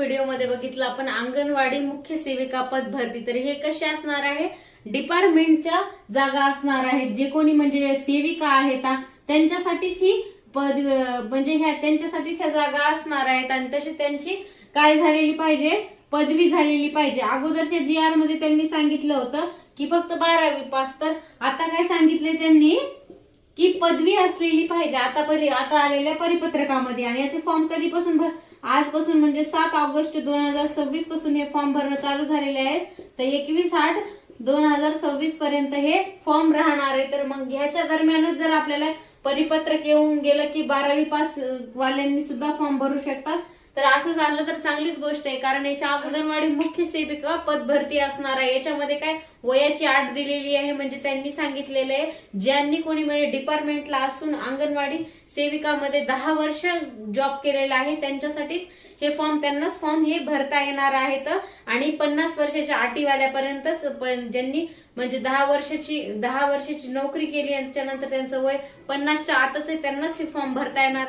व्हिडिओमध्ये बघितलं आपण अंगणवाडी मुख्य सेविका पद भरती। तर हे कसे असणार आहे, डिपार्टमेंटच्या जागा असणार आहेत। जे कोणी म्हणजे सेविका आहेत त्यांच्यासाठीच ही पद म्हणजे ह्या त्यांच्यासाठीच ह्या जागा असणार आहेत। आणि तशी त्यांची काय झालेली पाहिजे, पदवी झालेली पाहिजे। अगोदरच्या GR मध्ये त्यांनी सांगितलं होतं की फक्त 12वी पास, तर आता काय सांगितले त्यांनी की पदवी असलेली पाहिजे। आता आलेल्या परिपत्रकामध्ये। आणि याचे फॉर्म कधीपासून आजपासून म्हणजे 7 ऑगस्ट 2026 पासून हे फॉर्म भरणं चालू झालेले आहेत। तर 21/8/2026 पर्यंत हे फॉर्म राहणार आहे। तर मग ह्याच्या दरम्यानच जर आपल्याला परिपत्रक येऊन गेलं की 12वी पास वाल्यांनी सुद्धा फॉर्म भरू शकतात, तर असं झालं तर चांगलीच गोष्ट आहे। कारण याच्या अंगणवाडी मुख्य सेविका पद भरती असणार आहे। याच्यामध्ये काय वयाची अट दिलेली आहे, म्हणजे त्यांनी सांगितलेलं आहे ज्यांनी कोणी म्हणजे डिपार्टमेंटला असून अंगणवाडी सेविकामध्ये 10 वर्ष जॉब केलेला आहे त्यांच्यासाठीच हे त्यांनाच फॉर्म हे भरता येणार आहेत। आणि 50 वर्षाच्या अटीवाल्यापर्यंतच ज्यांनी म्हणजे 10 वर्षाची नोकरी केली आणि त्यानंतर त्यांचं वय 50च्या आतच आहे त्यांनाच हे फॉर्म भरता येणार।